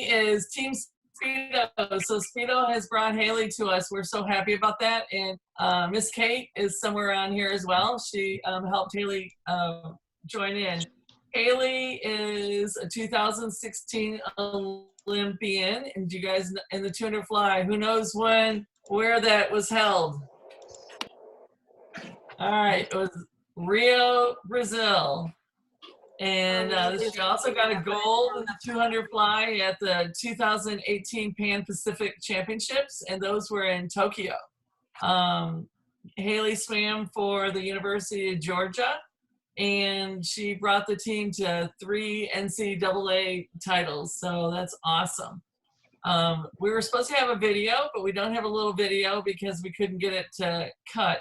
is Team Speedo. So Speedo has brought Haley to us. We're so happy about that. And Miss Kate is somewhere around here as well. She helped Haley join in. Haley is a 2016 Olympian, and you guys in the 200 fly. Who knows where that was held? All right, it was Rio, Brazil. And she also got a gold in the 200 fly at the 2018 Pan Pacific Championships, and those were in Tokyo. Haley swam for the University of Georgia, and she brought the team to 3 NCAA titles, so that's awesome. We were supposed to have a video, but we don't have a little video because we couldn't get it to cut.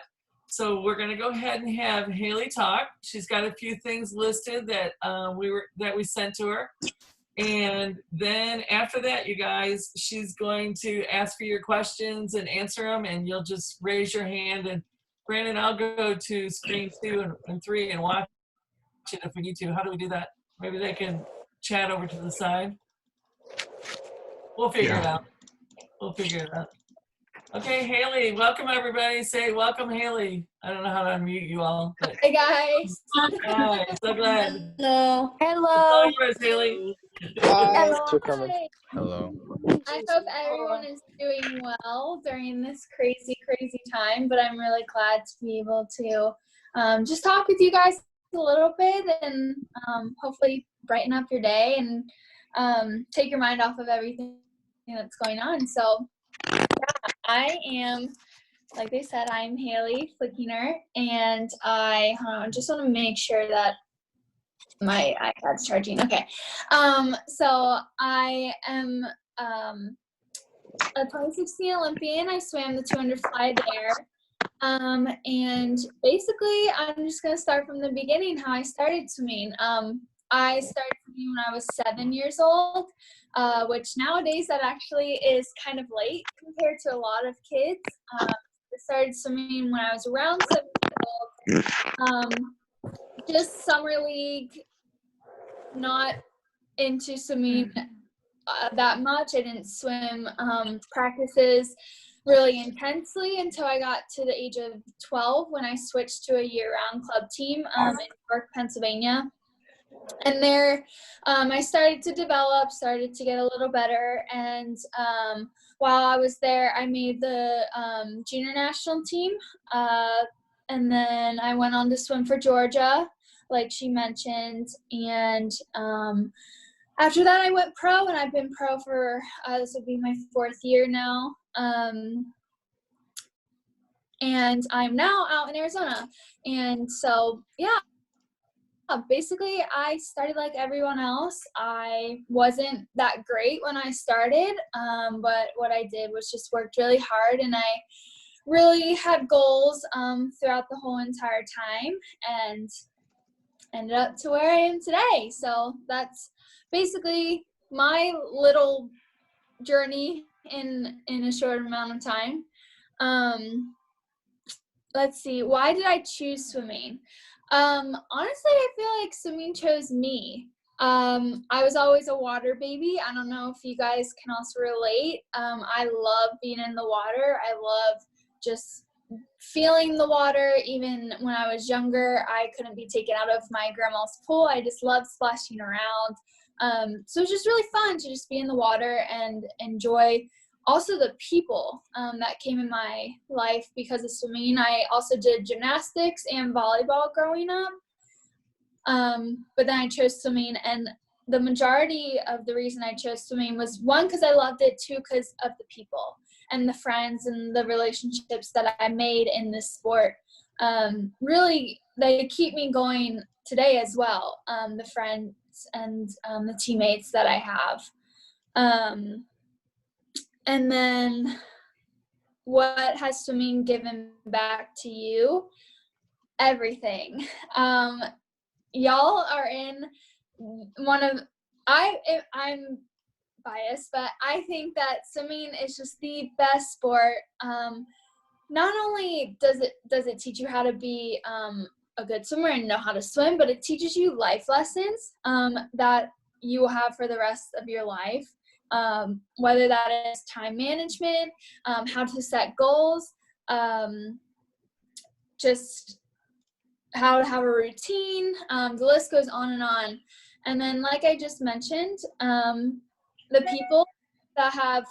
So we're going to go ahead and have Haley talk. She's got a few things listed that we sent to her. And then after that, you guys, she's going to ask for your questions and answer them, and you'll just raise your hand. And Brandon, I'll go to screen 2 and 3 and watch it if we need to. How do we do that? Maybe they can chat over to the side. We'll figure it out. We'll figure it out. Okay, Haley, welcome everybody. Say welcome, Haley. I don't know how to unmute you all. But... Hey guys. Hi, so glad. Hello. Hello. Yours, Haley. Hello. Hello. I hope everyone is doing well during this crazy time, but I'm really glad to be able to just talk with you guys a little bit and hopefully brighten up your day and take your mind off of everything that's going on. So I am, like they said, I'm Hali Flickinger, and I just want to make sure that my iPad's charging. Okay. So I am a 2016 Olympian. I swam the 200 fly there. And basically, I'm just going to start from the beginning, how I started swimming. I started swimming when I was 7 years old, which nowadays that actually is kind of late compared to a lot of kids. I started swimming when I was around 7 years old. Just summer league, not into swimming that much. I didn't swim practices really intensely until I got to the age of 12 when I switched to a year-round club team in York, Pennsylvania. And there I started to develop, started to get a little better. And while I was there, I made the junior national team. And then I went on to swim for Georgia, like she mentioned. And after that, I went pro, and I've been pro for, this will be my 4th year now. And I'm now out in Arizona. And so, yeah. Basically, I started like everyone else. I wasn't that great when I started, but what I did was just worked really hard, and I really had goals throughout the whole entire time, and ended up to where I am today. So that's basically my little journey in a short amount of time. Let's see, why did I choose swimming? Honestly, I feel like swimming chose me. I was always a water baby. I don't know if you guys can also relate. I love being in the water. I love just feeling the water. Even when I was younger, I couldn't be taken out of my grandma's pool. I just loved splashing around. So it was just really fun to just be in the water and enjoy also the people that came in my life because of swimming. I also did gymnastics and volleyball growing up, but then I chose swimming, and the majority of the reason I chose swimming was, one, because I loved it, two, because of the people and the friends and the relationships that I made in this sport. Really, they keep me going today as well, the friends and the teammates that I have. And then what has swimming given back to you? Everything. Y'all are in one of, I'm biased, but I think that swimming is just the best sport. Not only does it teach you how to be a good swimmer and know how to swim, but it teaches you life lessons that you will have for the rest of your life. whether that is time management, how to set goals, just how to have a routine. The list goes on and on. And then, like I just mentioned, the people that have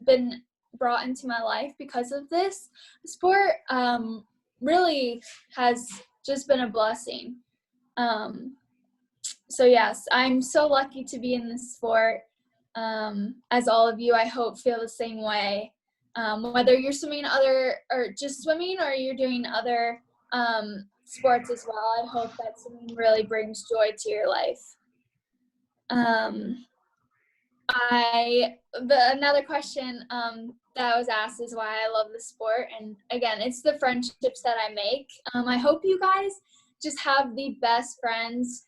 been brought into my life because of this sport really has just been a blessing. So yes, I'm so lucky to be in this sport. As all of you, I hope, feel the same way. Whether you're swimming or just swimming, or you're doing other sports as well, I hope that swimming really brings joy to your life. Another question that I was asked is why I love the sport, and again, it's the friendships that I make. I hope you guys just have the best friends,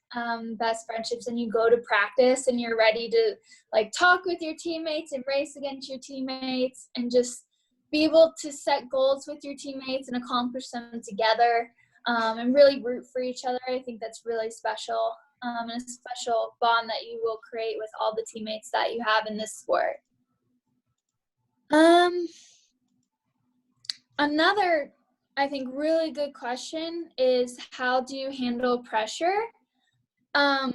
best friendships, and you go to practice and you're ready to like talk with your teammates and race against your teammates and just be able to set goals with your teammates and accomplish them together, and really root for each other. I think that's really special, and a special bond that you will create with all the teammates that you have in this sport. Another, I think, really good question is, how do you handle pressure? I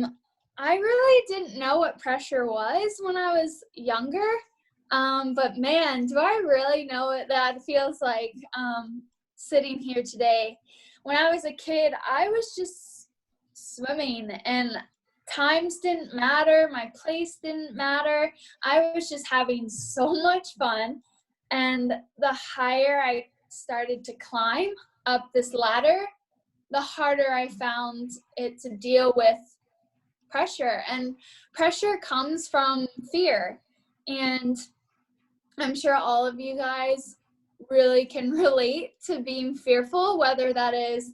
really didn't know what pressure was when I was younger, but man, do I really know what that feels like, sitting here today. When I was a kid, I was just swimming, and times didn't matter, my place didn't matter. I was just having so much fun, and the higher I started to climb up this ladder, the harder I found it to deal with pressure. And pressure comes from fear. And I'm sure all of you guys really can relate to being fearful, whether that is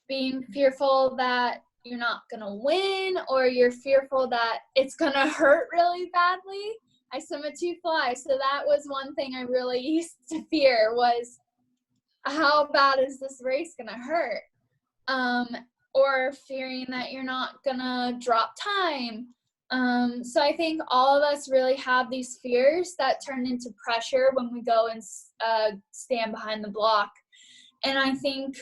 being fearful that you're not going to win, or you're fearful that it's going to hurt really badly. I swim a 2-fly, so that was one thing I really used to fear, was how bad is this race going to hurt? Or fearing that you're not gonna drop time. So I think all of us really have these fears that turn into pressure when we go and stand behind the block. And I think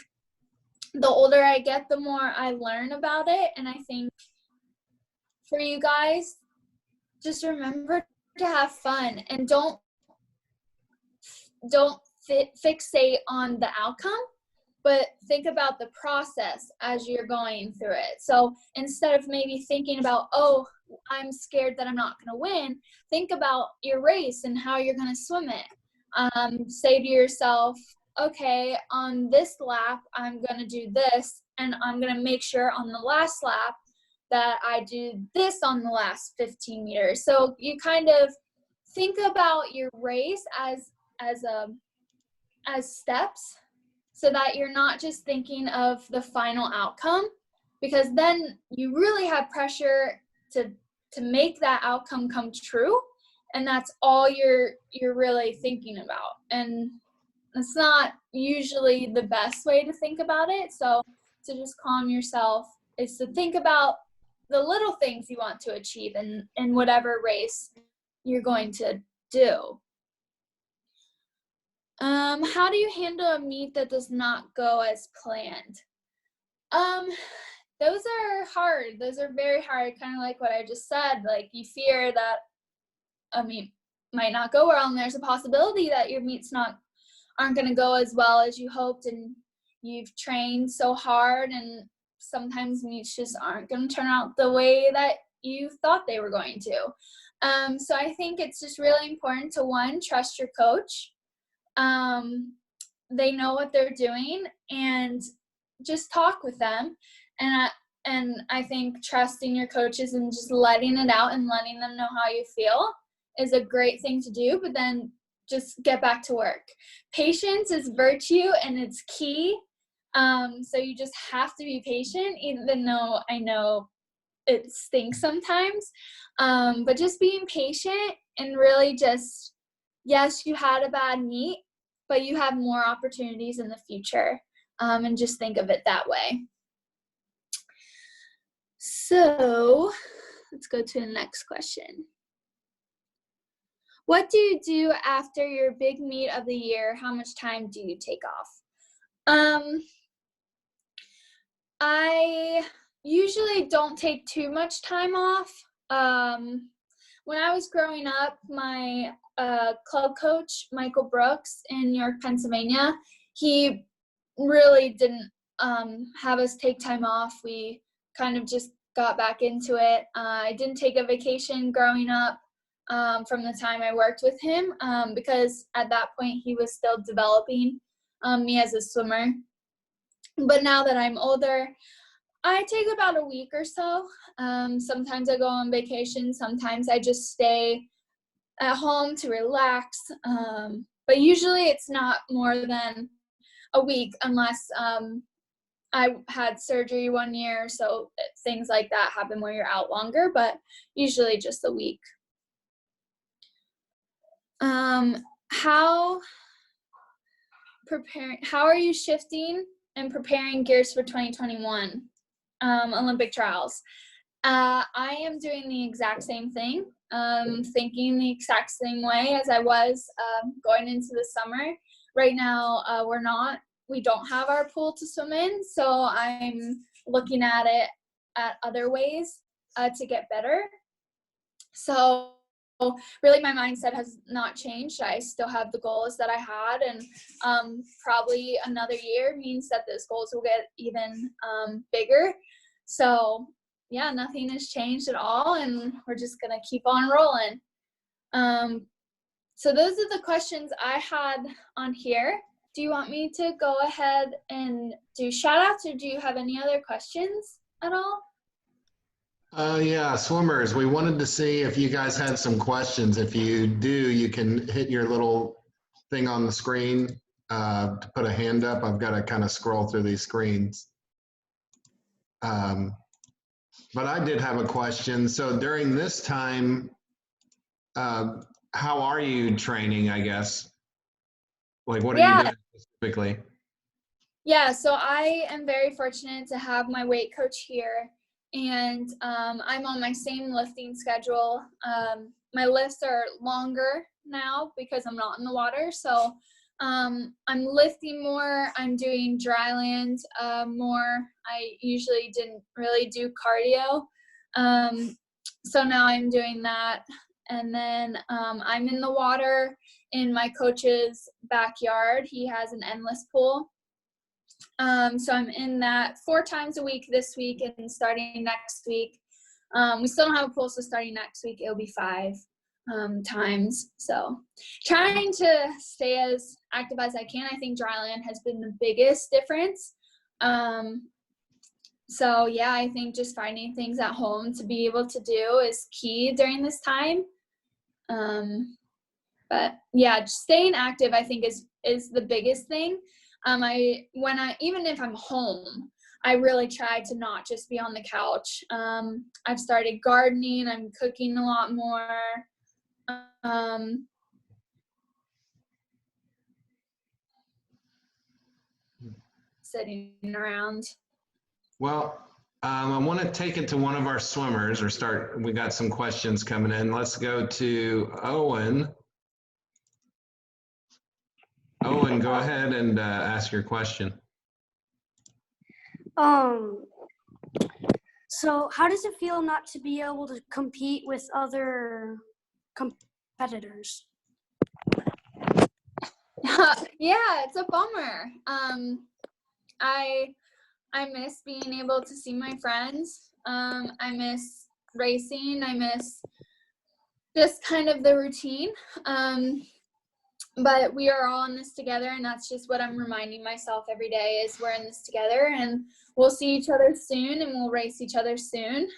the older I get, the more I learn about it. And I think for you guys, just remember to have fun, and don't fixate on the outcome, but think about the process as you're going through it. So instead of maybe thinking about, oh, I'm scared that I'm not going to win, think about your race and how you're going to swim it. Say to yourself, okay, on this lap, I'm going to do this, and I'm going to make sure on the last lap that I do this on the last 15 meters. So you kind of think about your race as steps, so that you're not just thinking of the final outcome, because then you really have pressure to make that outcome come true, and that's all you're really thinking about. And it's not usually the best way to think about it. So to just calm yourself is to think about the little things you want to achieve in whatever race you're going to do. How do you handle a meet that does not go as planned? Those are hard. Those are very hard, kind of like what I just said. Like, you fear that a meet might not go well, and there's a possibility that your meets aren't going to go as well as you hoped, and you've trained so hard, and sometimes meets just aren't going to turn out the way that you thought they were going to. So I think it's just really important to, one, trust your coach. They know what they're doing, and just talk with them. And I think trusting your coaches and just letting it out and letting them know how you feel is a great thing to do, but then just get back to work. Patience is virtue, and it's key. So you just have to be patient, even though I know it stinks sometimes. But just being patient, and really just, yes, you had a bad meet, but you have more opportunities in the future, and just think of it that way. So let's go to the next question. What do you do after your big meet of the year? How much time do you take off? I usually don't take too much time off. When I was growing up, my club coach, Michael Brooks in York, Pennsylvania, he really didn't have us take time off. We kind of just got back into it. I didn't take a vacation growing up from the time I worked with him because at that point he was still developing me as a swimmer. But now that I'm older, I take about a week or so. Sometimes I go on vacation. Sometimes I just stay at home to relax. But usually it's not more than a week unless I had surgery one year. So things like that happen where you're out longer, but usually just a week. How are you shifting and preparing gears for 2021 Olympic trials? I am doing the exact same thing, thinking the exact same way as I was going into the summer. Right now, we don't have our pool to swim in, so I'm looking at it at other ways to get better. So really my mindset has not changed. I still have the goals that I had, and probably another year means that those goals will get even bigger. So yeah, nothing has changed at all, and we're just gonna keep on rolling. So those are the questions I had on here. Do you want me to go ahead and do shout outs, or do you have any other questions at all? Yeah, swimmers, we wanted to see if you guys had some questions. If you do, you can hit your little thing on the screen to put a hand up. I've got to kind of scroll through these screens. But I did have a question. So during this time, how are you training, I guess? Like, what are you doing specifically? Yeah, so I am very fortunate to have my weight coach here, and I'm on my same lifting schedule. My lifts are longer now because I'm not in the water, so I'm lifting more. I'm doing dry land more. I usually didn't really do cardio, so now I'm doing that. And then I'm in the water in my coach's backyard. He has an endless pool. So I'm in that 4 times a week this week, and starting next week. We still don't have a pool, so starting next week, it'll be 5 times. So trying to stay as active as I can. I think dryland has been the biggest difference. So yeah, I think just finding things at home to be able to do is key during this time. But yeah, just staying active, I think is the biggest thing. Even if I'm home, I really try to not just be on the couch. I've started gardening. I'm cooking a lot more. Sitting around. Well, I want to take it to one of our swimmers we got some questions coming in. Let's go to Owen. Owen, go ahead and ask your question. So how does it feel not to be able to compete with other competitors? Yeah, it's a bummer. I miss being able to see my friends. I miss racing. I miss just kind of the routine. But we are all in this together, and that's just what I'm reminding myself every day is we're in this together, and we'll see each other soon, and we'll race each other soon.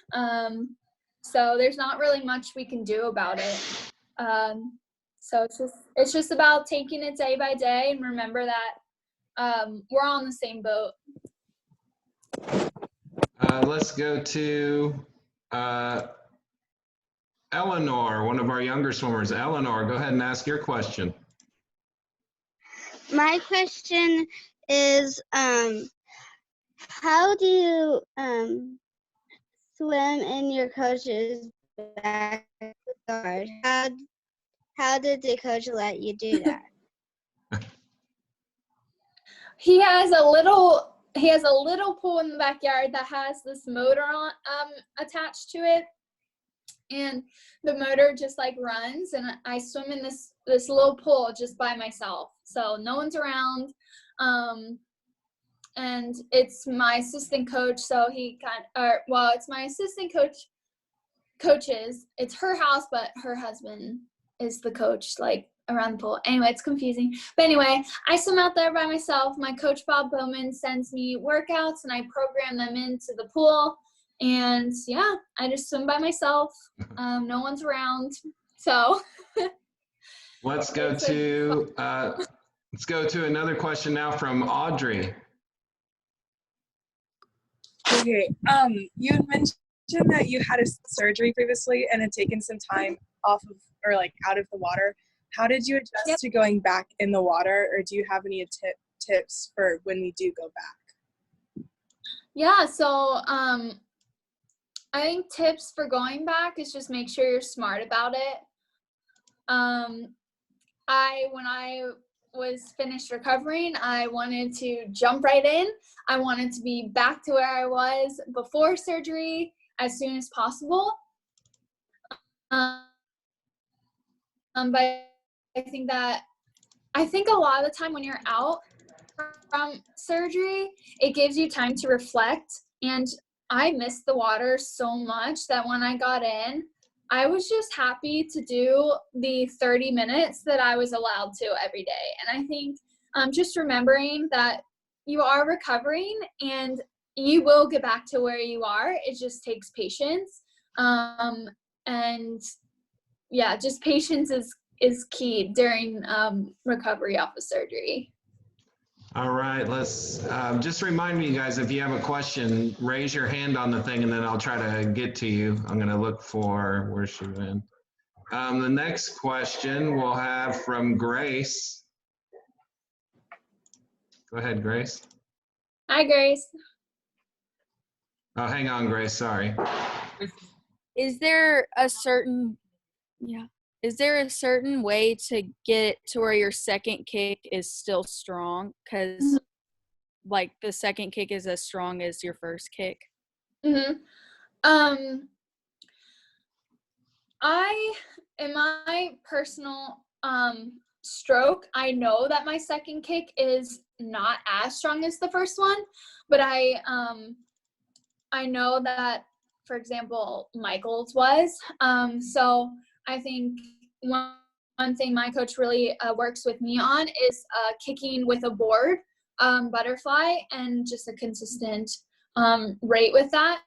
So there's not really much we can do about it. So it's just about taking it day by day, and remember that we're all in the same boat. Let's go to Eleanor, one of our younger swimmers. Eleanor, go ahead and ask your question. My question is, how do you swim in your coach's backyard? How how did the coach let you do that? He has a little pool in the backyard that has this motor on attached to it, and the motor just like runs, and I swim in this little pool just by myself, so no one's around. And it's my assistant coach, so it's my assistant coach's. It's her house, but her husband is the coach, like around the pool. Anyway, it's confusing. But anyway, I swim out there by myself. My coach, Bob Bowman, sends me workouts, and I program them into the pool. And yeah, I just swim by myself. No one's around. So Let's go to another question now from Audrey. Okay, you had mentioned that you had a surgery previously and had taken some time off of, or like out of the water. How did you adjust to going back in the water, or do you have any tips for when we do go back? Yeah, so I think tips for going back is just make sure you're smart about it. When I was finished recovering, I wanted to jump right in. I wanted to be back to where I was before surgery as soon as possible. But I think a lot of the time when you're out from surgery, it gives you time to reflect. And I missed the water so much that when I got in, I was just happy to do the 30 minutes that I was allowed to every day. And I think just remembering that you are recovering and you will get back to where you are. It just takes patience. And yeah, just patience is key during recovery off of surgery. All right, let's just remind me, guys, if you have a question, raise your hand on the thing and then I'll try to get to you. I'm going to look for where she went. The next question we'll have from Grace. Go ahead, Grace. Hi, Grace. Oh, hang on, Grace. Sorry. Is there a certain way to get to where your second kick is still strong? Because like the second kick is as strong as your first kick. Mm-hmm. In my personal stroke, I know that my second kick is not as strong as the first one, but I know that, for example, Michael's was. So I think one thing my coach really works with me on is kicking with a board, butterfly, and just a consistent rate with that,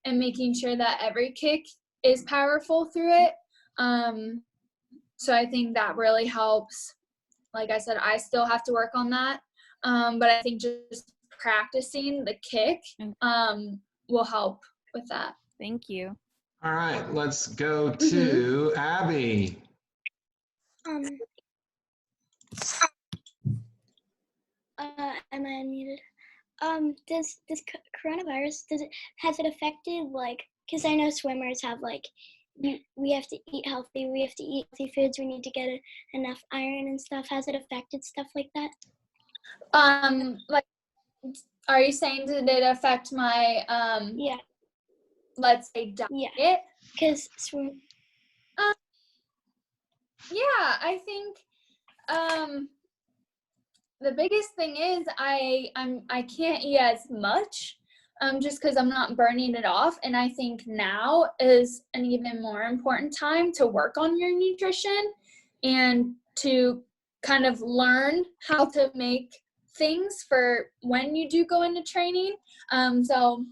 and making sure that every kick is powerful through it. So I think that really helps. Like I said, I still have to work on that, but I think just practicing the kick will help with that. Thank you. All right, let's go to Abby. Am I unmuted? Does coronavirus, has it affected, like, because I know swimmers have, like, we have to eat healthy, we have to eat healthy foods, we need to get enough iron and stuff. Has it affected stuff like that? Like, are you saying did it affect my Yeah. let's say diet? Yeah. Because yeah, I think the biggest thing is I can't eat as much just because I'm not burning it off, and I think now is an even more important time to work on your nutrition and to kind of learn how to make things for when you do go into training. So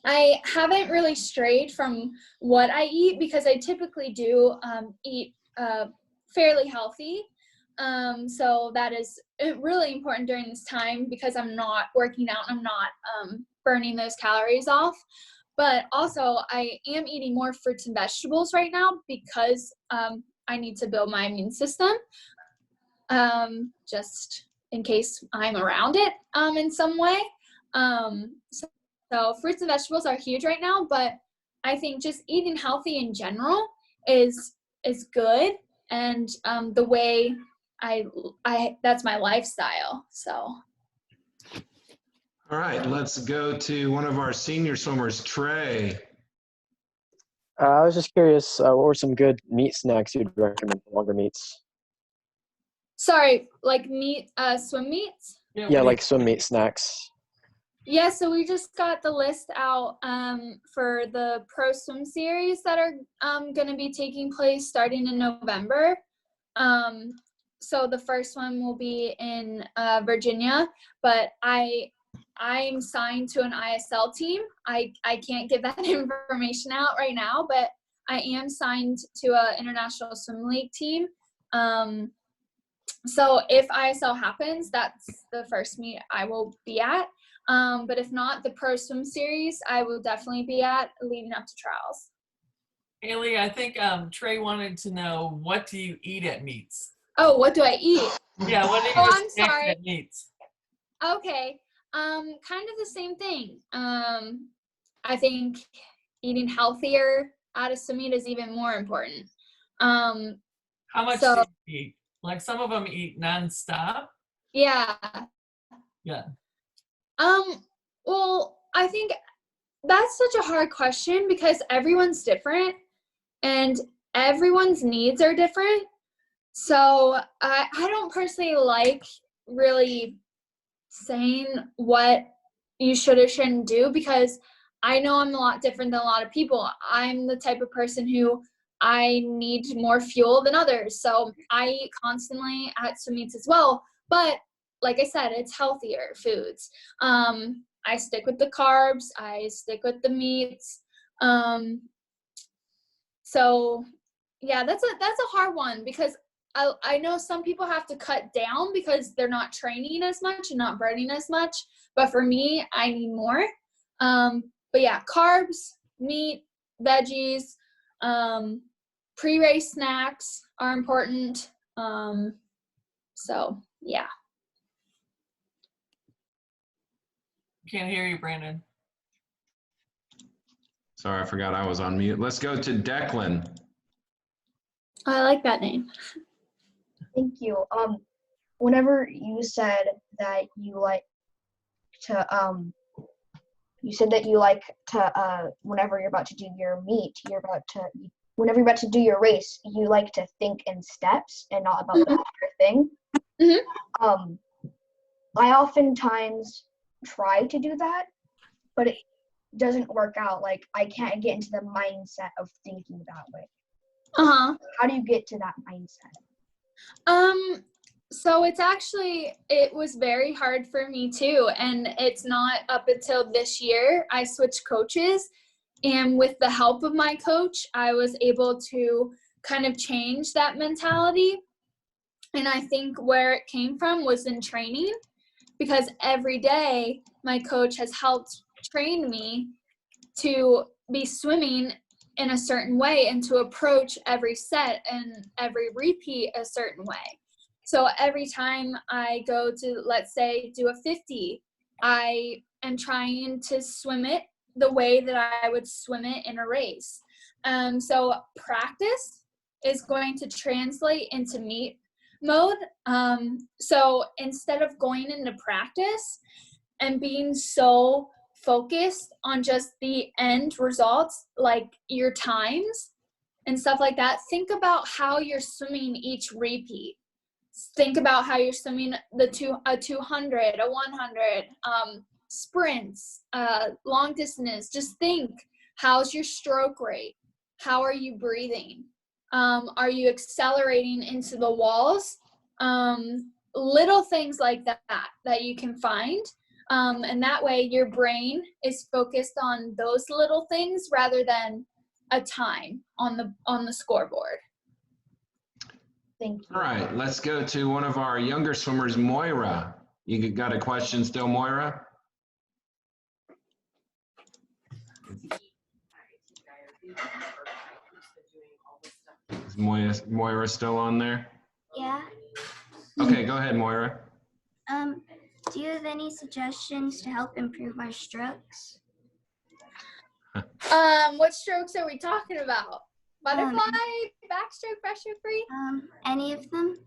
I haven't really strayed from what I eat because I typically do eat fairly healthy. So that is really important during this time because I'm not working out, I'm not burning those calories off. But also I am eating more fruits and vegetables right now because I need to build my immune system, just in case I'm around it in some way. So fruits and vegetables are huge right now, but I think just eating healthy in general is good. and the way I that's my lifestyle. So. All right, let's go to one of our senior swimmers, Trey. I was just curious, what were some good meat snacks you'd recommend for longer meets? Sorry, like meat, swim meets? Yeah, like swim meet snacks. Yeah, so we just got the list out for the Pro Swim Series that are going to be taking place starting in November. So the first one will be in Virginia, but I'm signed to an ISL team. I can't give that information out right now, but I am signed to an International Swim League team. So if ISL happens, that's the first meet I will be at. But if not, the Pro Swim Series, I will definitely be at leading up to trials. Haley, I think Trey wanted to know, what do you eat at meets? Oh, what do I eat? Yeah, what do you I'm snack sorry. at meets? Okay, kind of the same thing. I think eating healthier at a swim meet is even more important. How much so, do you eat? Like some of them eat nonstop. Yeah. Yeah. Well, I think that's such a hard question because everyone's different and everyone's needs are different. So I don't personally like really saying what you should or shouldn't do because I know I'm a lot different than a lot of people. I'm the type of person who I need more fuel than others. So I eat constantly at swim meets as well. But like I said, it's healthier foods. I stick with the carbs. I stick with the meats. So yeah, that's a hard one because I know some people have to cut down because they're not training as much and not burning as much. But for me, I need more. But yeah, carbs, meat, veggies, pre-race snacks are important. So yeah. Can't hear you, Brandon. Sorry, I forgot I was on mute. Let's go to Declan. I like that name. Thank you. Whenever you said that you like to, whenever you're about to do your meet, whenever you're about to do your race, you like to think in steps and not about the entire thing. Mm-hmm. I oftentimes try to do that, but it doesn't work out. Like, I can't get into the mindset of thinking that way. Uh-huh. How do you get to that mindset? So it was very hard for me too. And it's not up until this year I switched coaches. And with the help of my coach, I was able to kind of change that mentality. And I think where it came from was in training, because every day my coach has helped train me to be swimming in a certain way and to approach every set and every repeat a certain way. So every time I go to, let's say, do a 50, I am trying to swim it the way that I would swim it in a race. So practice is going to translate into meet mode. So instead of going into practice and being so focused on just the end results, like your times and stuff like that, think about how you're swimming each repeat. Think about how you're swimming a 200, a 100, sprints, long distance. Just think, how's your stroke rate? How are you breathing? Are you accelerating into the walls? Little things like that you can find. And that way your brain is focused on those little things rather than a time on the scoreboard. Thank you. All right, let's go to one of our younger swimmers, Moira. You got a question still, Moira? Is Moira still on there? Yeah. Okay, go ahead, Moira. Do you have any suggestions to help improve my strokes? What strokes are we talking about? Butterfly, backstroke, breaststroke free? Any of them?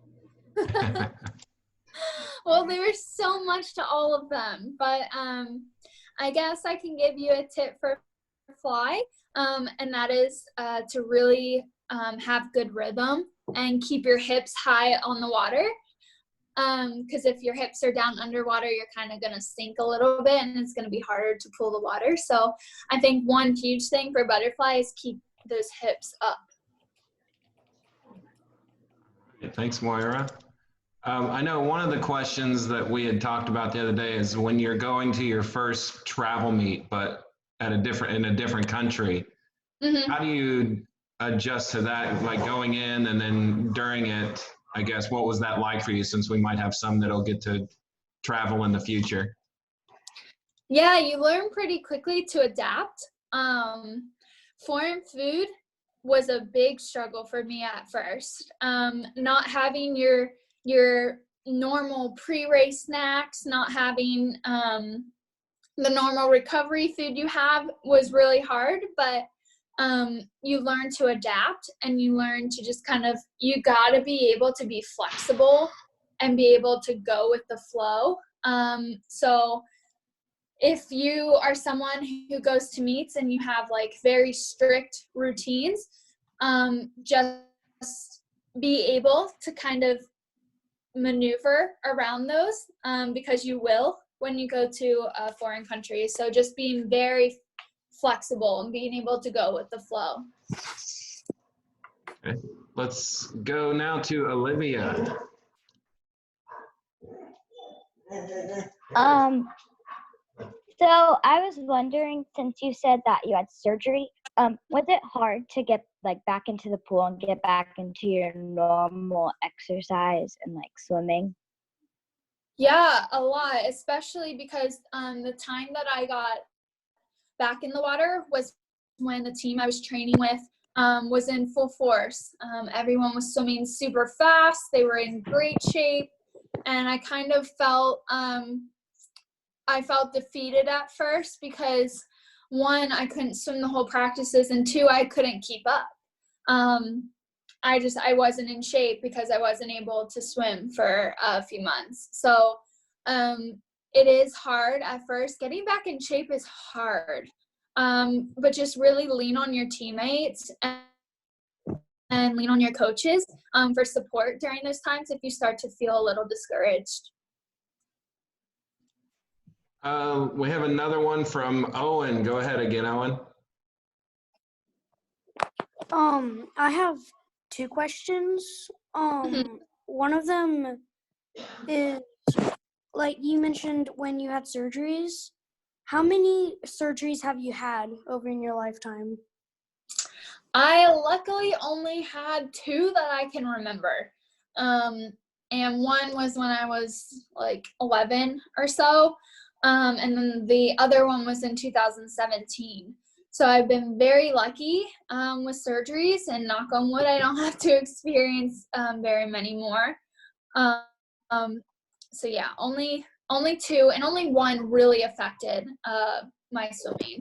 Well, there was so much to all of them, but I guess I can give you a tip for fly, and that is to really have good rhythm and keep your hips high on the water. Because if your hips are down underwater, you're kind of going to sink a little bit, and it's going to be harder to pull the water. So I think one huge thing for butterfly is keep those hips up. Thanks, Moira. I know one of the questions that we had talked about the other day is when you're going to your first travel meet, but in a different country, how do you adjust to that, like going in and then during it? I guess, what was that like for you, since we might have some that'll get to travel in the future? Yeah, you learn pretty quickly to adapt. Foreign food was a big struggle for me at first. Not having your normal pre-race snacks, not having the normal recovery food you have was really hard, but you learn to adapt, and you learn to just you gotta be able to be flexible and be able to go with the flow. So if you are someone who goes to meets and you have like very strict routines, just be able to kind of maneuver around those, because you will when you go to a foreign country. So just being very flexible and being able to go with the flow. Okay. Let's go now to Olivia. So I was wondering, since you said that you had surgery, was it hard to get back into the pool and get back into your normal exercise and swimming? Yeah, a lot, especially because the time that I got back in the water was when the team I was training with was in full force. Everyone was swimming super fast. They were in great shape. And I kind of felt, I felt defeated at first because, one, I couldn't swim the whole practices, and two, I couldn't keep up. I wasn't in shape because I wasn't able to swim for a few months. So it is hard at first. Getting back in shape is hard, but just really lean on your teammates and lean on your coaches for support during those times if you start to feel a little discouraged. We have another one from Owen. Go ahead again, Owen. I have two questions. One of them is, like you mentioned when you had surgeries, how many surgeries have you had over in your lifetime? I luckily only had 2 that I can remember. And one was when I was like 11 or so. And then the other one was in 2017. So I've been very lucky with surgeries, and knock on wood, I don't have to experience very many more. So yeah, only 2, and only one really affected my swimming.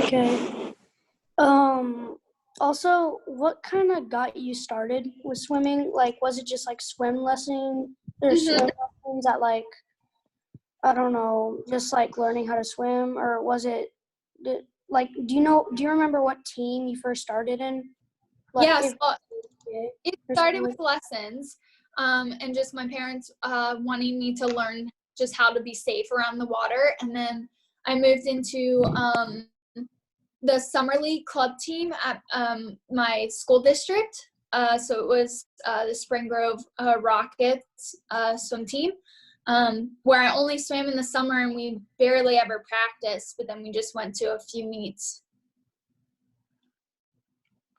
Okay. Also, what kind of got you started with swimming? Like, was it just like swim lesson or swim lessons at I don't know, just like learning how to swim, or was it like, do you remember what team you first started in? Like, Yes, it started with lessons, and just my parents wanting me to learn just how to be safe around the water. And then I moved into the summer league club team at my school district. So it was the Spring Grove Rockets swim team, where I only swam in the summer, and we barely ever practiced, but then we just went to a few meets.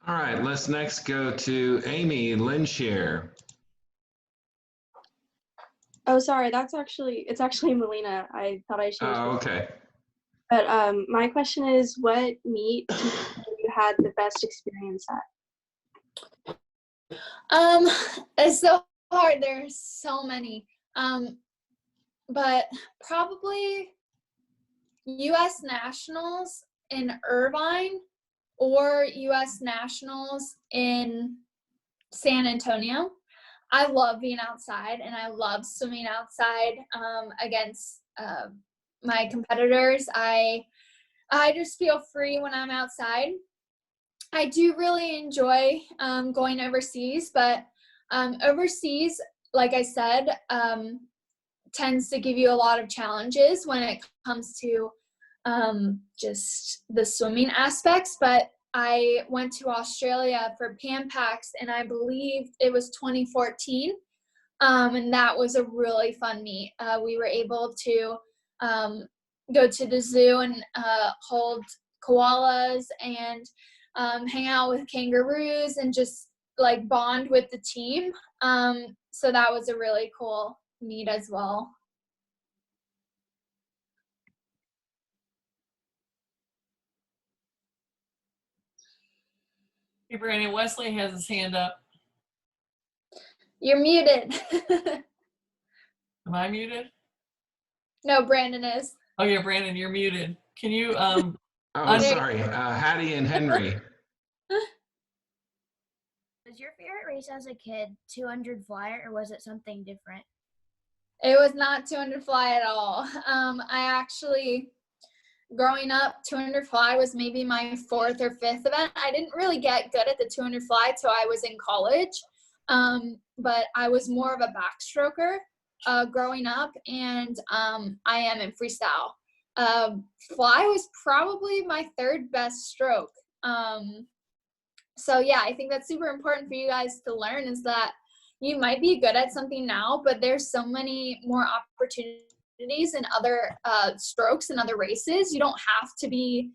All right, let's next go to Amy Linshire. Oh, sorry, it's actually Melina. I thought I changed it. Oh, okay. But my question is, what meet you had the best experience at? It's so hard. There's so many. But probably U.S. Nationals in Irvine or US Nationals in San Antonio. I love being outside and I love swimming outside against my competitors. I just feel free when I'm outside. I do really enjoy going overseas, but overseas, like I said, tends to give you a lot of challenges when it comes to just the swimming aspects. But I went to Australia for Pan Pacs, and I believe it was 2014, and that was a really fun meet. We were able to go to the zoo and hold koalas and hang out with kangaroos and just like bond with the team. So that was a really cool meet as well. Hey, Brandon, Wesley has his hand up. You're muted. Am I muted? No, Brandon is. Oh yeah, Brandon, you're muted. Can you Oh, sorry. Hattie and Henry. Was your favorite race as a kid 200 fly, or was it something different? It was not 200 fly at all. I actually, growing up, 200 fly was maybe my 4th or 5th event. I didn't really get good at the 200 fly till I was in college, but I was more of a backstroker growing up, and I am in freestyle. Fly was probably my 3rd best stroke. So yeah, I think that's super important for you guys to learn, is that you might be good at something now, but there's so many more opportunities in other strokes and other races. You don't have to be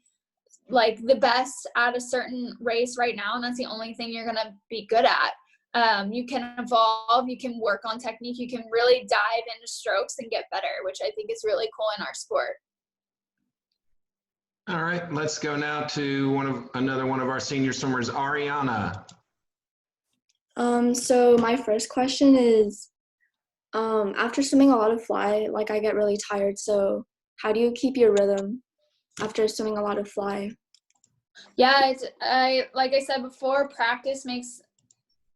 like the best at a certain race right now, and that's the only thing you're gonna be good at. You can evolve, you can work on technique, you can really dive into strokes and get better, which I think is really cool in our sport. All right, let's go now to another one of our senior swimmers, Ariana. So my first question is, after swimming a lot of fly, like I get really tired. So how do you keep your rhythm after swimming a lot of fly? Yeah, like I said before, practice makes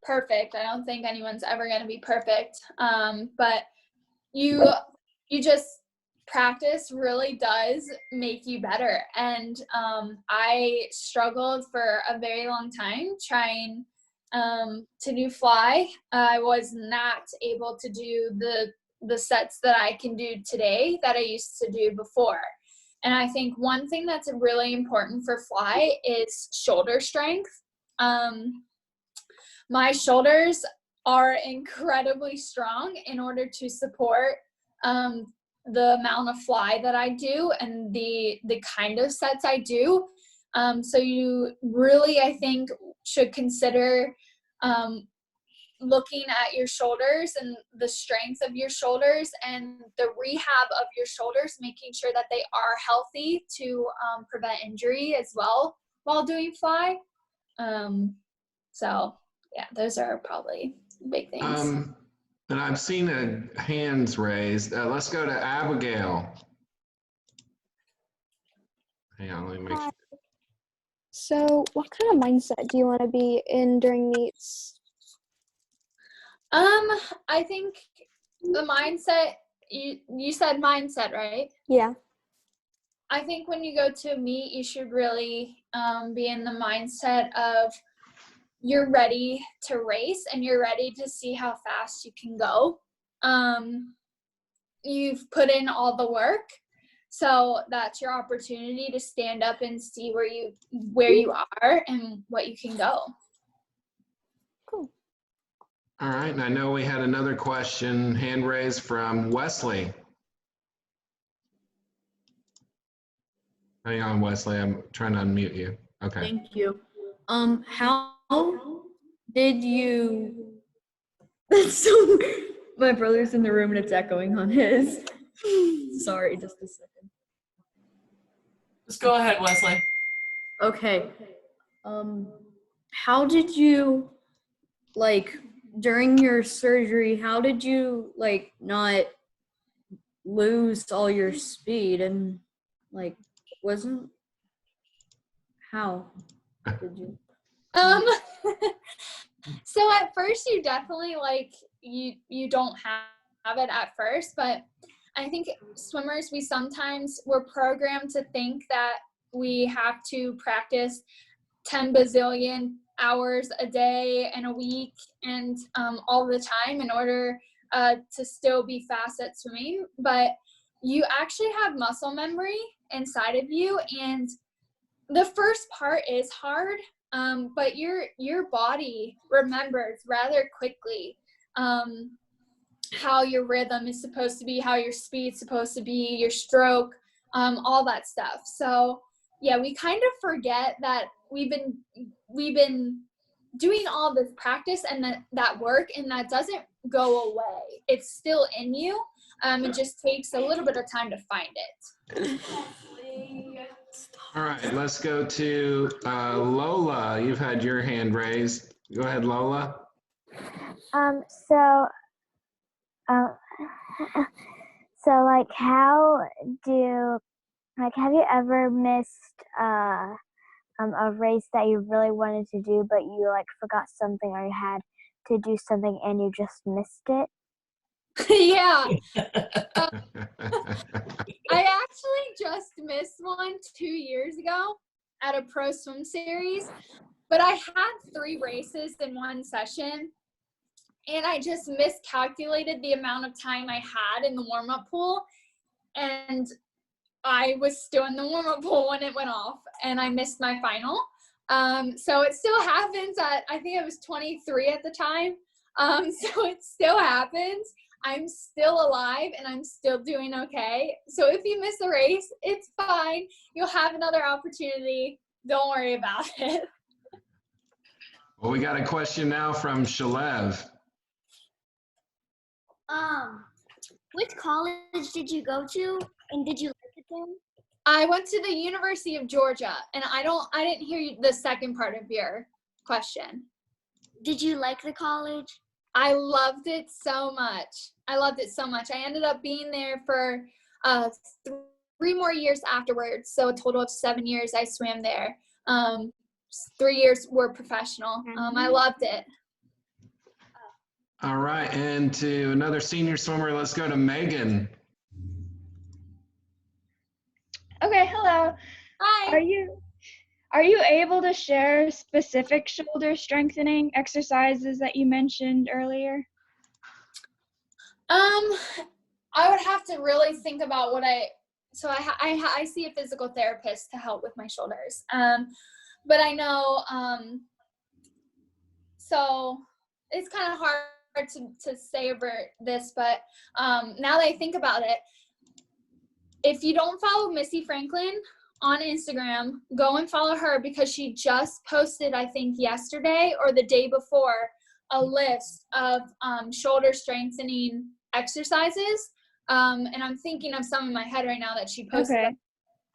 perfect. I don't think anyone's ever going to be perfect. But you just practice really does make you better. And I struggled for a very long time trying to do fly. I was not able to do the sets that I can do today that I used to do before. And I think one thing that's really important for fly is shoulder strength. My shoulders are incredibly strong in order to support the amount of fly that I do and the kind of sets I do. So you really, I think, should consider looking at your shoulders and the strength of your shoulders and the rehab of your shoulders, making sure that they are healthy to prevent injury as well while doing fly. So yeah, those are probably big things. And I've seen hands raised. Let's go to Abigail. Hang on, let me make sure. So what kind of mindset do you want to be in during meets? I think the mindset, you said mindset, right? Yeah. I think when you go to a meet, you should really be in the mindset of you're ready to race and you're ready to see how fast you can go. You've put in all the work, so that's your opportunity to stand up and see where you are and what you can go. Cool. All right, and I know we had another question, hand raised from Wesley. Hang on, Wesley, I'm trying to unmute you. Okay. Thank you. How did you, so my brother's in the room and it's echoing on his. Sorry, just a second. Just go ahead, Wesley. Okay. How did you, like, during your surgery, how did you, like, not lose all your speed and, like, how? Did you? So at first you definitely like you don't have it at first, but I think swimmers, we're programmed to think that we have to practice 10 bazillion hours a day and a week and all the time in order to still be fast at swimming. But you actually have muscle memory inside of you, and the first part is hard, but your body remembers rather quickly how your rhythm is supposed to be, how your speed's supposed to be, your stroke, all that stuff. So yeah, we kind of forget that we've been doing all this practice and that work, and that doesn't go away. It's still in you. It just takes a little bit of time to find it. All right, let's go to Lola. You've had your hand raised. Go ahead, Lola. So like have you ever missed a race that you really wanted to do, but you like forgot something or you had to do something and you just missed it? Yeah. I actually just missed one 2 years ago at a pro swim series, but I had 3 races in one session, and I just miscalculated the amount of time I had in the warm-up pool, and I was still in the warm-up pool when it went off, and I missed my final. So it still happens. I think I was 23 at the time, so it still happens. I'm still alive and I'm still doing okay. So if you miss a race, it's fine. You'll have another opportunity. Don't worry about it. Well, we got a question now from Shalev. Which college did you go to, and did you like it there? I went to the University of Georgia, and I didn't hear the second part of your question. Did you like the college? I loved it so much. I ended up being there for 3 more years afterwards. So a total of 7 years I swam there. 3 years were professional. I loved it. All right, and to another senior swimmer, let's go to Megan. Okay, hello. Hi. Are you able to share specific shoulder strengthening exercises that you mentioned earlier? I would have to really think about what I see a physical therapist to help with my shoulders. But I know, so it's kind of hard to say over this, but now that I think about it, if you don't follow Missy Franklin on Instagram, go and follow her, because she just posted, I think yesterday or the day before, a list of shoulder strengthening exercises. And I'm thinking of some in my head right now that she posted. Okay.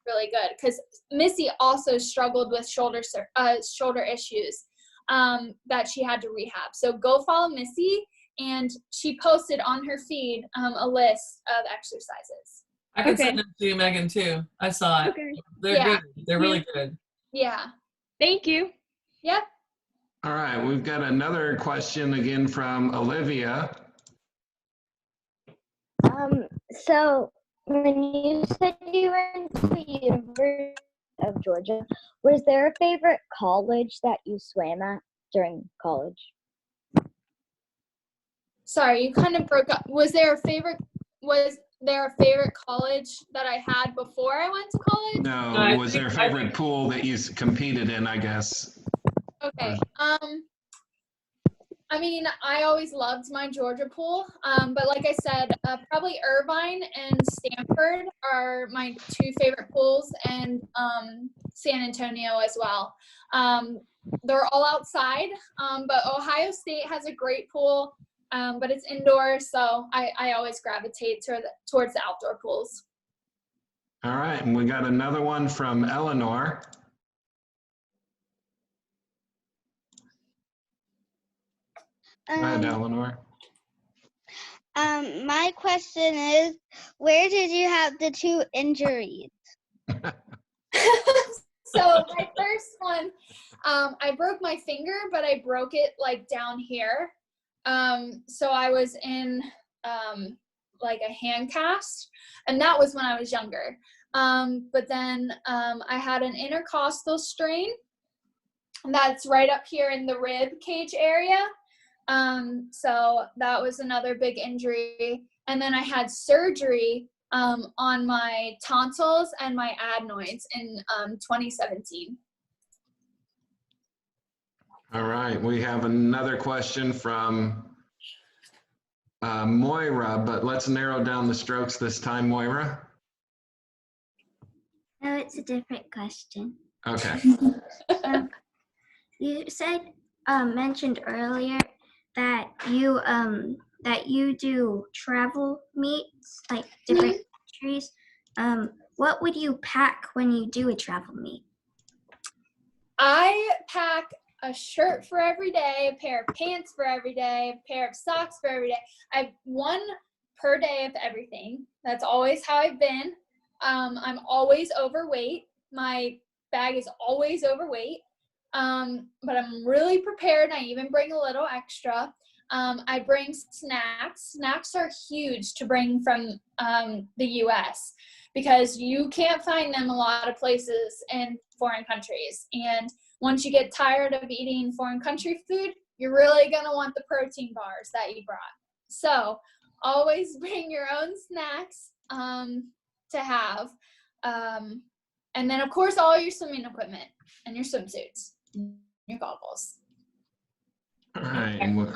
Really good, because Missy also struggled with shoulder issues that she had to rehab. So go follow Missy, and she posted on her feed a list of exercises. I can send them to you, Megan, too. I saw it. Okay. They're good. They're really good. Yeah. Thank you. Yep. All right, we've got another question again from Olivia. So when you said you went to the University of Georgia, was there a favorite college that you swam at during college? Sorry, you kind of broke up. Was there a favorite college that I had before I went to college? No, was there a favorite pool that you competed in, I guess? Okay. I mean, I always loved my Georgia pool, but like I said, probably Irvine and Stanford are my 2 favorite pools, and San Antonio as well. They're all outside, but Ohio State has a great pool, but it's indoor, so I always gravitate towards the outdoor pools. All right, and we got another one from Eleanor. Go ahead, Eleanor. My question is, where did you have the 2 injuries? So my first one, I broke my finger, but I broke it like down here. So I was in like a hand cast, and that was when I was younger. But then I had an intercostal strain that's right up here in the rib cage area. So that was another big injury. And then I had surgery on my tonsils and my adenoids in 2017. All right, we have another question from Moira, but let's narrow down the strokes this time, Moira. No, it's a different question. Okay. You said, mentioned earlier that you do travel meets, like different countries. What would you pack when you do a travel meet? I pack a shirt for every day, a pair of pants for every day, a pair of socks for every day. I have one per day of everything. That's always how I've been. I'm always overweight. My bag is always overweight. But I'm really prepared. I even bring a little extra. I bring snacks. Snacks are huge to bring from the US because you can't find them a lot of places in foreign countries. And once you get tired of eating foreign country food, you're really going to want the protein bars that you brought. So always bring your own snacks to have. And then, of course, all your swimming equipment and your swimsuits, your goggles. All right. And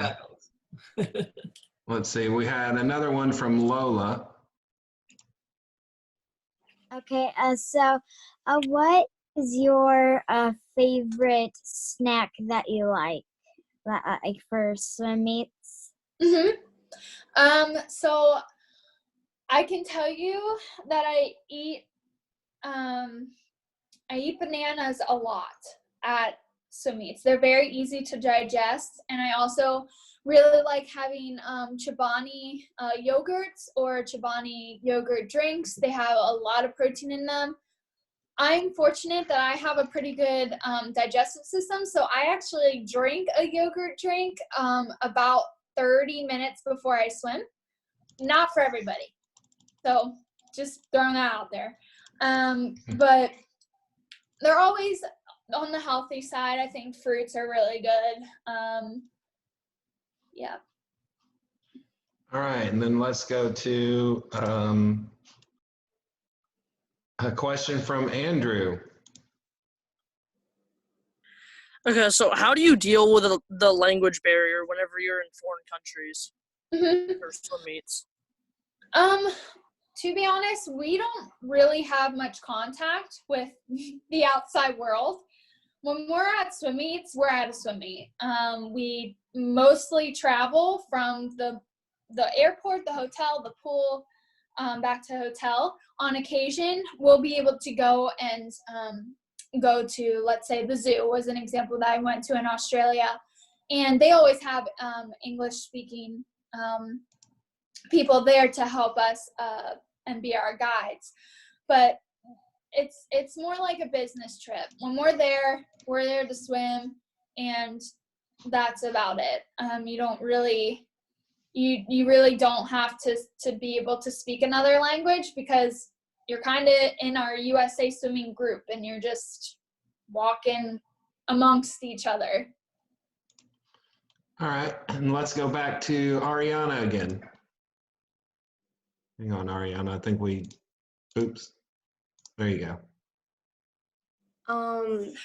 let's see. We had another one from Lola. Okay, so what is your favorite snack that you like for swim meets? So I can tell you that I eat bananas a lot at swim meets. They're very easy to digest, and I also really like having Chobani yogurts or Chobani yogurt drinks. They have a lot of protein in them. I'm fortunate that I have a pretty good digestive system, so I actually drink a yogurt drink about 30 minutes before I swim. Not for everybody, so just throwing that out there. But they're always on the healthy side. I think fruits are really good. Yeah. All right, and then let's go to a question from Andrew. Okay, so how do you deal with the language barrier whenever you're in foreign countries or swim meets? To be honest, we don't really have much contact with the outside world. When we're at swim meets, we're at a swim meet. We mostly travel from the airport, the hotel, the pool, back to hotel. On occasion, we'll be able to go and go to, let's say, the zoo was an example that I went to in Australia. And they always have English-speaking people there to help us and be our guides. But it's more like a business trip. When we're there to swim, and that's about it. You don't really, you really don't have to be able to speak another language because you're kind of in our USA swimming group and you're just walking amongst each other. All right, and let's go back to Ariana again. Hang on, Ariana. I think oops. There you go.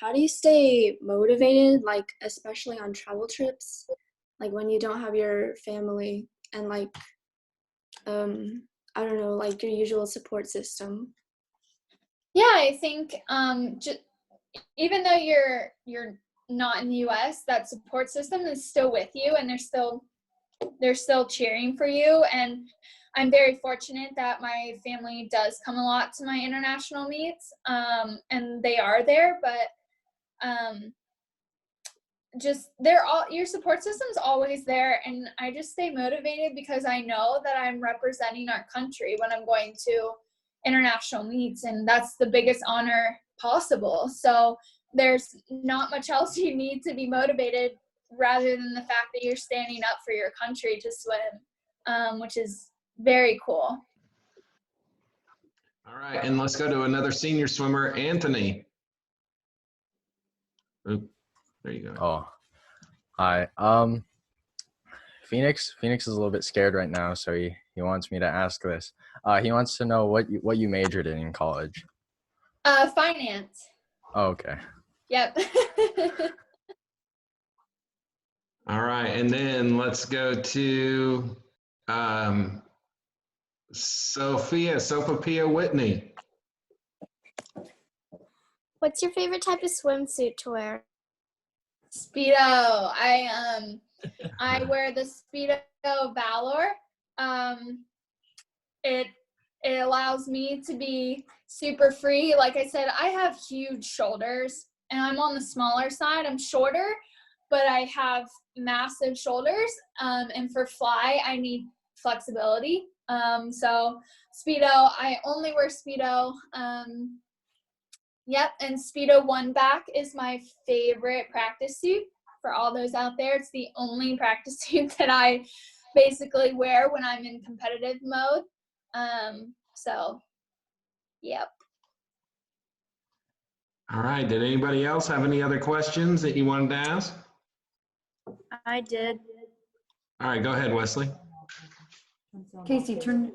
How do you stay motivated, like especially on travel trips, like when you don't have your family and like I don't know, like your usual support system? Yeah, I think even though you're not in the US, that support system is still with you, and they're still cheering for you. And I'm very fortunate that my family does come a lot to my international meets, and they are there, but just your support system's always there, and I just stay motivated because I know that I'm representing our country when I'm going to international meets, and that's the biggest honor possible. So there's not much else you need to be motivated rather than the fact that you're standing up for your country to swim, which is very cool. All right, and let's go to another senior swimmer, Anthony. Oop, there you go. Oh, hi. Phoenix is a little bit scared right now, so he wants me to ask this. He wants to know what you majored in college. Finance. Oh, okay. Yep. All right, and then let's go to Sophia Whitney. What's your favorite type of swimsuit to wear? Speedo. I wear the Speedo Valor. It allows me to be super free. Like I said, I have huge shoulders and I'm on the smaller side. I'm shorter, but I have massive shoulders. And for fly, I need flexibility. So Speedo, I only wear Speedo. Yep, and Speedo One Back is my favorite practice suit. For all those out there, it's the only practice suit that I basically wear when I'm in competitive mode. So, yep. All right, did anybody else have any other questions that you wanted to ask? I did. All right, go ahead, Wesley. Casey, turn.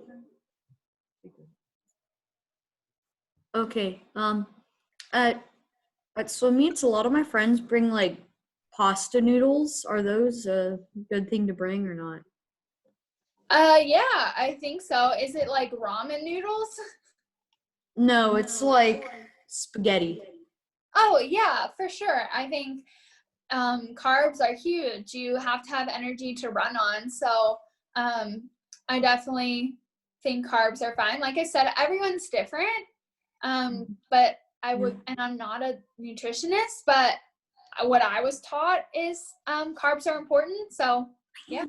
Okay. At swim meets, a lot of my friends bring like pasta noodles. Are those a good thing to bring or not? Yeah, I think so. Is it like ramen noodles? No, it's like spaghetti. Oh, yeah, for sure. I think carbs are huge. You have to have energy to run on. So I definitely think carbs are fine. Like I said, everyone's different. But I would, and I'm not a nutritionist, but what I was taught is carbs are important. So, yeah.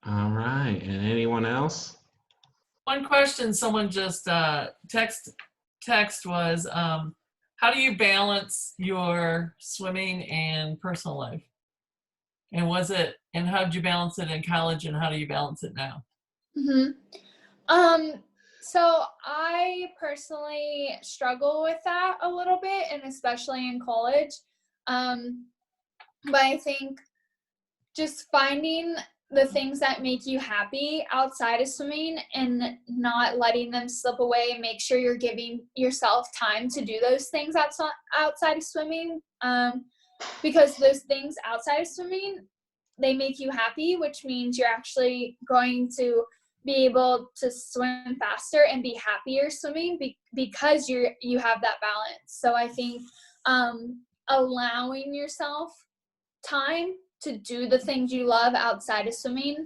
All right, and anyone else? One question someone just text was, how do you balance your swimming and personal life? And how did you balance it in college and how do you balance it now? So I personally struggle with that a little bit, and especially in college. But I think just finding the things that make you happy outside of swimming and not letting them slip away, and make sure you're giving yourself time to do those things outside of swimming. Because those things outside of swimming, they make you happy, which means you're actually going to be able to swim faster and be happier swimming because you have that balance. So I think allowing yourself time to do the things you love outside of swimming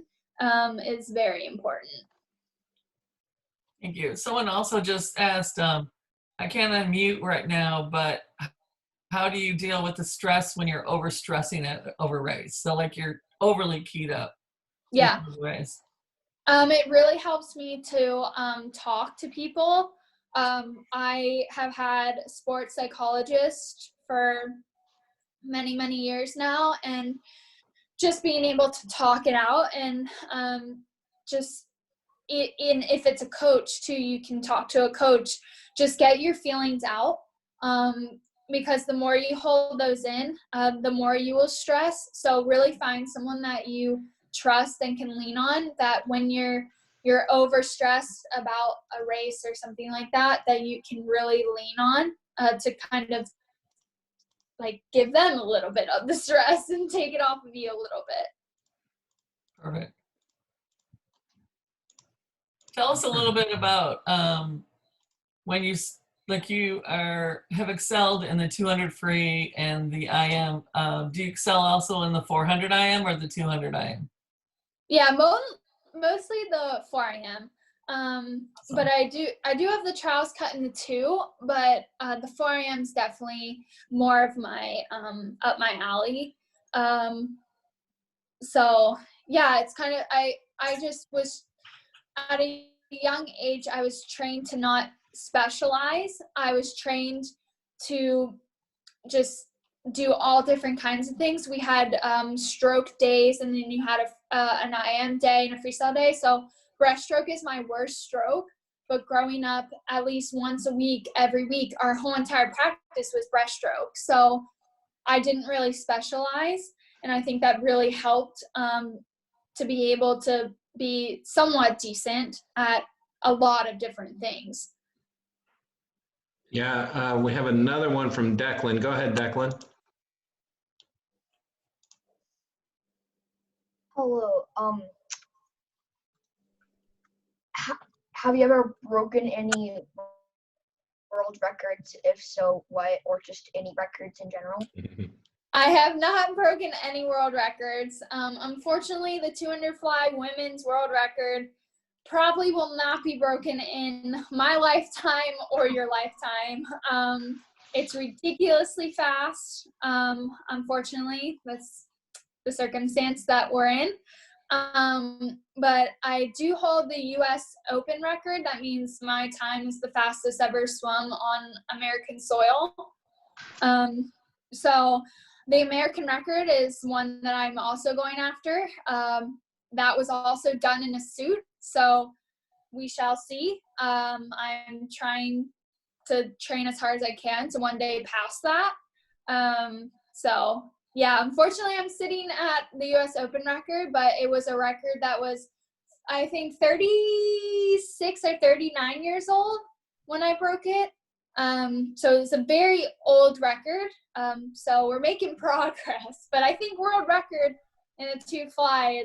is very important. Thank you. Someone also just asked, I can't unmute right now, but how do you deal with the stress when you're overstressing it over race? So like you're overly keyed up. Yeah. Race. It really helps me to talk to people. I have had a sports psychologist for many, many years now, and just being able to talk it out, and if it's a coach too, you can talk to a coach. Just get your feelings out, because the more you hold those in, the more you will stress. So really find someone that you trust and can lean on, that when you're overstressed about a race or something like that you can really lean on to kind of like give them a little bit of the stress and take it off of you a little bit. Perfect. Tell us a little bit about when you have excelled in the 200 free and the IM. Do you excel also in the 400 IM or the 200 IM? Yeah, mostly the 4 IM. But I do have the trials cut in the 2, but the 4 IM is definitely more of my up my alley. So yeah, it's kind of I just was at a young age, I was trained to not specialize. I was trained to just do all different kinds of things. We had stroke days, and then you had an IM day and a freestyle day. So breaststroke is my worst stroke, but growing up at least once a week, every week, our whole entire practice was breaststroke. So I didn't really specialize, and I think that really helped to be able to be somewhat decent at a lot of different things. Yeah, we have another one from Declan. Go ahead, Declan. Hello. Have you ever broken any world records? If so, what? Or just any records in general? I have not broken any world records. Unfortunately, the 200 fly women's world record probably will not be broken in my lifetime or your lifetime. It's ridiculously fast. Unfortunately, that's the circumstance that we're in. But I do hold the US Open record. That means my time is the fastest ever swum on American soil. So the American record is one that I'm also going after. That was also done in a suit, so we shall see. I'm trying to train as hard as I can to one day pass that. So yeah, unfortunately I'm sitting at the US Open record, but it was a record that was, I think, 36 or 39 years old when I broke it. So it's a very old record. So we're making progress, but I think world record in a 2 fly,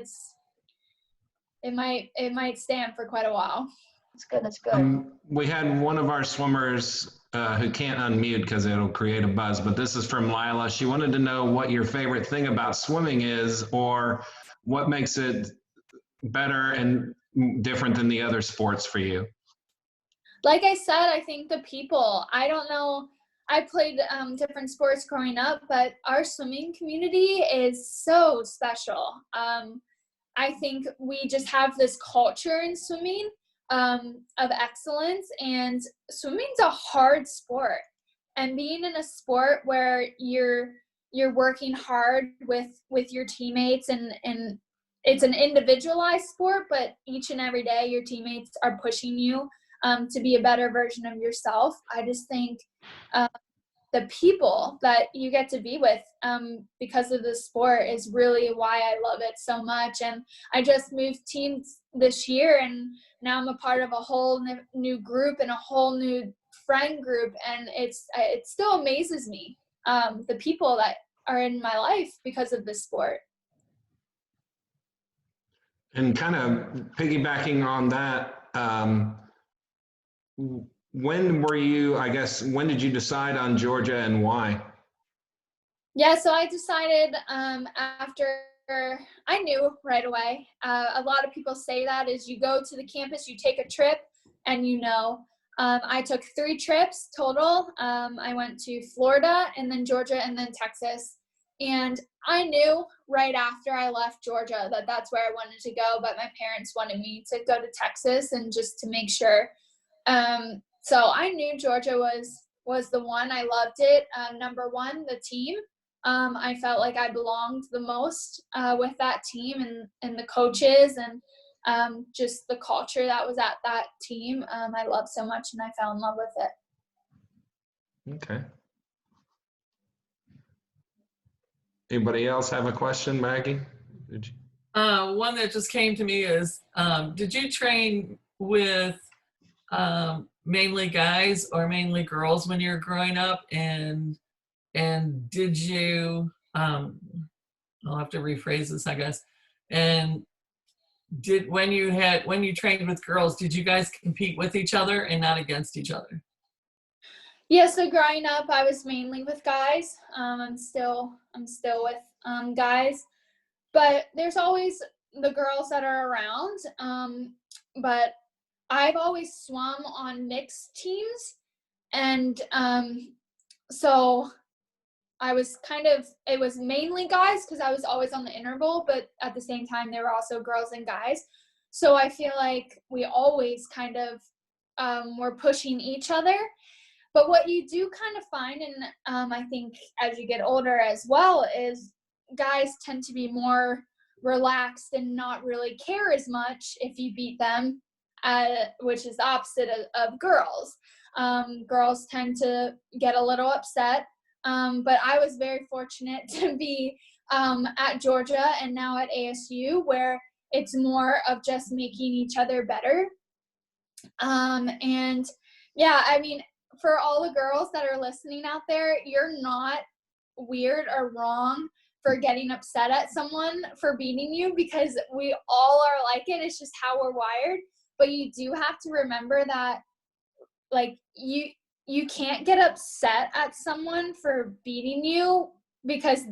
it might stand for quite a while. That's good. That's good. We had one of our swimmers who can't unmute because it'll create a buzz, but this is from Lila. She wanted to know what your favorite thing about swimming is, or what makes it better and different than the other sports for you. Like I said, I think the people. I don't know. I played different sports growing up, but our swimming community is so special. I think we just have this culture in swimming of excellence, and swimming's a hard sport. And being in a sport where you're working hard with your teammates, and it's an individualized sport, but each and every day your teammates are pushing you to be a better version of yourself. I just think the people that you get to be with because of the sport is really why I love it so much. And I just moved teams this year, and now I'm a part of a whole new group and a whole new friend group, and it still amazes me, the people that are in my life because of this sport. And kind of piggybacking on that, when did you decide on Georgia and why? Yeah, so I decided after, I knew right away. A lot of people say that is you go to the campus, you take a trip, and you know. I took 3 trips total. I went to Florida, and then Georgia, and then Texas. And I knew right after I left Georgia that that's where I wanted to go, but my parents wanted me to go to Texas, and just to make sure. So I knew Georgia was the one. I loved it. Number one, the team. I felt like I belonged the most with that team, and the coaches, and just the culture that was at that team. I loved so much, and I fell in love with it. Okay. Anybody else have a question, Maggie? Did you? One that just came to me is, did you train with mainly guys or mainly girls when you were growing up? And did you, I'll have to rephrase this, I guess. And when you trained with girls, did you guys compete with each other and not against each other? Yeah, so growing up, I was mainly with guys. I'm still with guys, but there's always the girls that are around. But I've always swum on mixed teams, and so I was it was mainly guys because I was always on the interval, but at the same time there were also girls and guys. So I feel like we always kind of were pushing each other. But what you do kind of find, and I think as you get older as well, is guys tend to be more relaxed and not really care as much if you beat them, which is the opposite of girls. Girls tend to get a little upset, but I was very fortunate to be at Georgia and now at ASU, where it's more of just making each other better. And yeah, I mean, for all the girls that are listening out there, you're not weird or wrong for getting upset at someone for beating you, because we all are like it. It's just how we're wired. But you do have to remember that, like, you can't get upset at someone for beating you because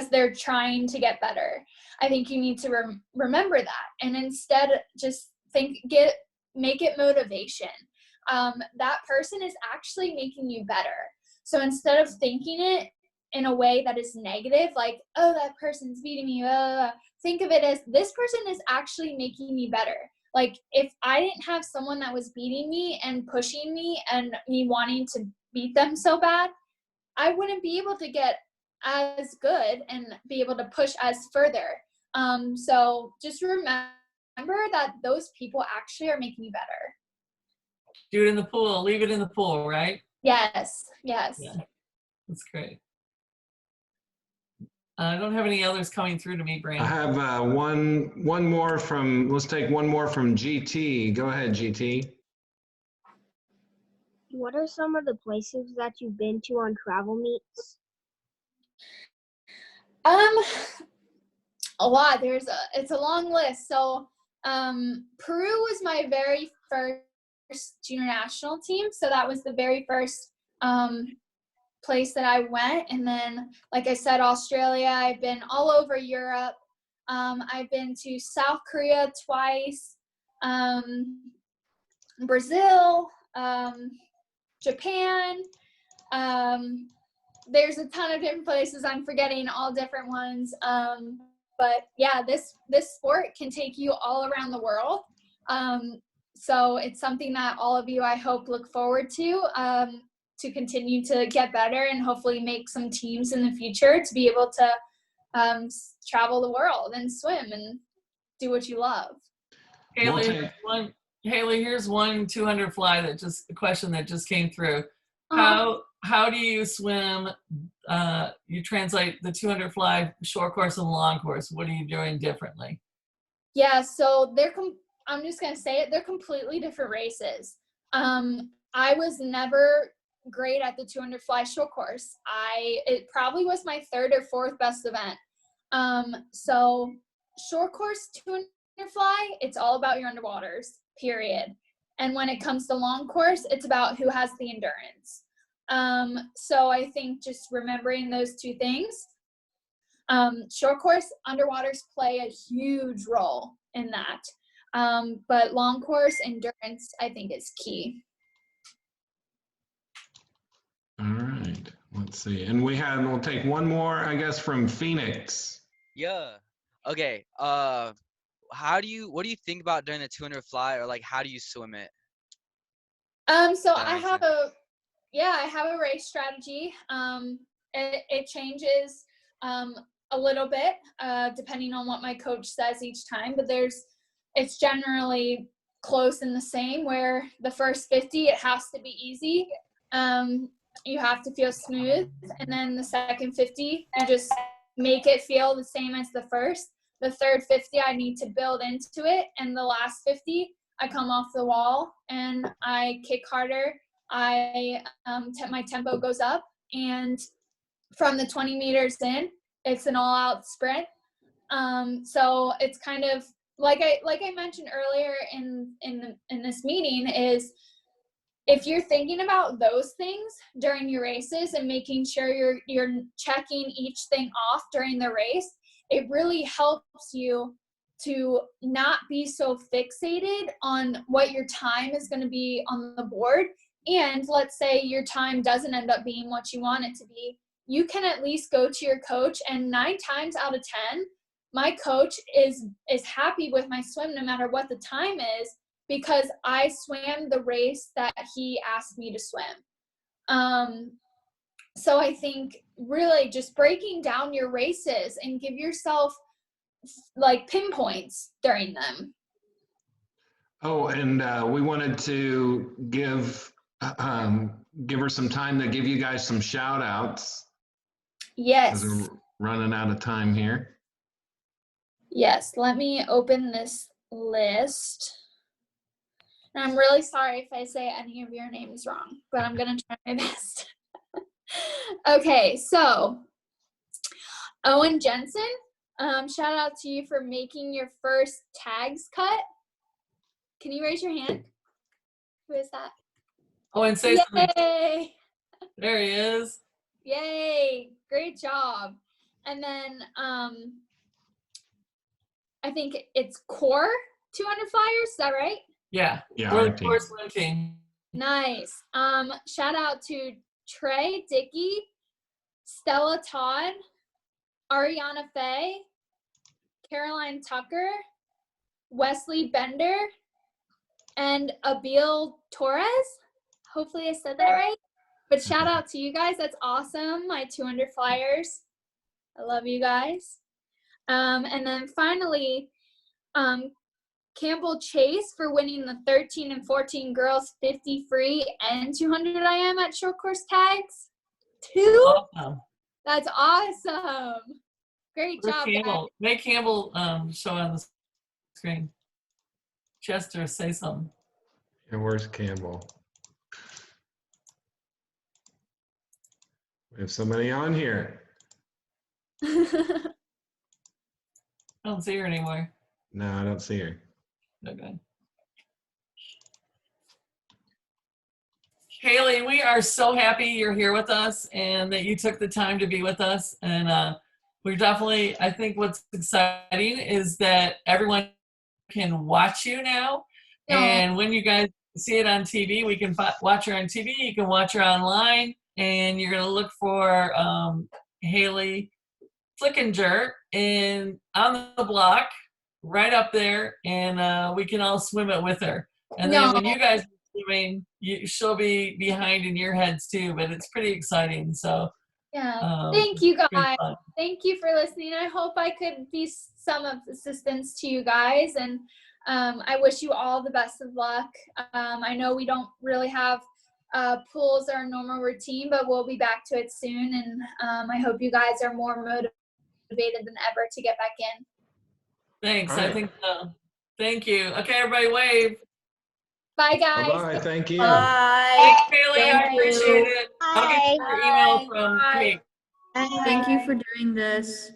they're trying to get better. I think you need to remember that, and instead just make it motivation. That person is actually making you better. So instead of thinking it in a way that is negative, like, oh, that person's beating me, think of it as, this person is actually making me better. Like, if I didn't have someone that was beating me and pushing me and me wanting to beat them so bad, I wouldn't be able to get as good and be able to push as further. So just remember that those people actually are making you better. Do it in the pool. Leave it in the pool, right? Yes. Yeah, that's great. I don't have any others coming through to me, I Brandon. have one more from, let's take one more from GT. Go ahead, GT. What are some of the places that you've been to on travel meets? A lot. It's a long list. So Peru was my very first junior national team. So that was the very first place that I went. And then, like I said, Australia. I've been all over Europe. I've been to South Korea twice, Brazil, Japan. There's a ton of different places. I'm forgetting all different ones. But yeah, this sport can take you all around the world. So it's something that all of you, I hope, look forward to continue to get better and hopefully make some teams in the future to be able to travel the world and swim and do what you love. Haley, here's one 200 fly a question that just came through. How do you swim? You translate the 200 fly short course and long course. What are you doing differently? Yeah, so I'm just gonna say it. They're completely different races. I was never great at the 200 fly short course. It probably was my third or fourth best event. So short course 200 fly, it's all about your underwaters, period. And when it comes to long course, it's about who has the endurance. So I think just remembering those two things. Short course, underwaters play a huge role in that. But long course endurance, I think, is key. All right, let's see. And we'll take one more, I guess, from Phoenix. Yeah. Okay. What do you think about doing the 200 fly, or like how do you swim it? So I have a race strategy. It changes a little bit depending on what my coach says each time, but it's generally close in the same, where the first 50, it has to be easy. You have to feel smooth, and then the second 50, you just make it feel the same as the first. The third 50, I need to build into it, and the last 50, I come off the wall and I kick harder. My tempo goes up, and from the 20 meters in, it's an all-out sprint. So it's kind of like I mentioned earlier in this meeting, is if you're thinking about those things during your races and making sure you're checking each thing off during the race, it really helps you to not be so fixated on what your time is going to be on the board. And let's say your time doesn't end up being what you want it to be, you can at least go to your coach, and 9 times out of 10, my coach is happy with my swim no matter what the time is, because I swam the race that he asked me to swim. So I think really just breaking down your races and give yourself like pinpoints during them. Oh, and we wanted to give her some time to give you guys some shout outs. Yes. As we're running out of time here. Yes, let me open this list. And I'm really sorry if I say any of your names wrong, but I'm going to try my best. Okay, so Owen Jensen, shout out to you for making your first tags cut. Can you raise your hand? Who is that? Owen, say something. Yay! There he is. Yay! Great job. And then I think it's Core 200 Flyers. Is that right? Yeah. Yeah. We're the Core swim team. Nice. Shout out to Trey Dickey, Stella Todd, Ariana Faye, Caroline Tucker, Wesley Bender, and Abil Torres. Hopefully I said that right. But shout out to you guys. That's awesome. My 200 Flyers. I love you guys. And then finally, Campbell Chase for winning the 13 and 14 girls 50 free and 200 IM at short course tags. 2? Awesome. That's awesome. Great Where's job, Campbell? guys. Make Campbell show on the screen. Chester, say something. And where's Campbell? We have somebody on here. I don't see her anymore. No, I don't see her. Okay. Haley, we are so happy you're here with us and that you took the time to be with us. And we're definitely, I think what's exciting is that everyone can watch you now. And when you guys see it on TV, we can watch her on TV. You can watch her online. And you're going to look for Hali Flickinger on the block, right up there. And we can all swim it with her. And then when you guys are swimming, she'll be behind in your heads too. But it's pretty exciting. So yeah. Thank you guys. Thank you for listening. I hope I could be some of assistance to you guys. And I wish you all the best of luck. I know we don't really have pools our normal routine, but we'll be back to it soon. And I hope you guys are more motivated than ever to get back in. Thanks. Right. I think so. Thank you. Okay, everybody wave. Bye, guys. Bye-bye. Thank you. Bye. Thanks, Haley. I appreciate it. I'll get your email from Kate. Thank you for doing this.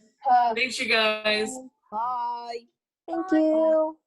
Thanks, you guys. Bye. Thank you.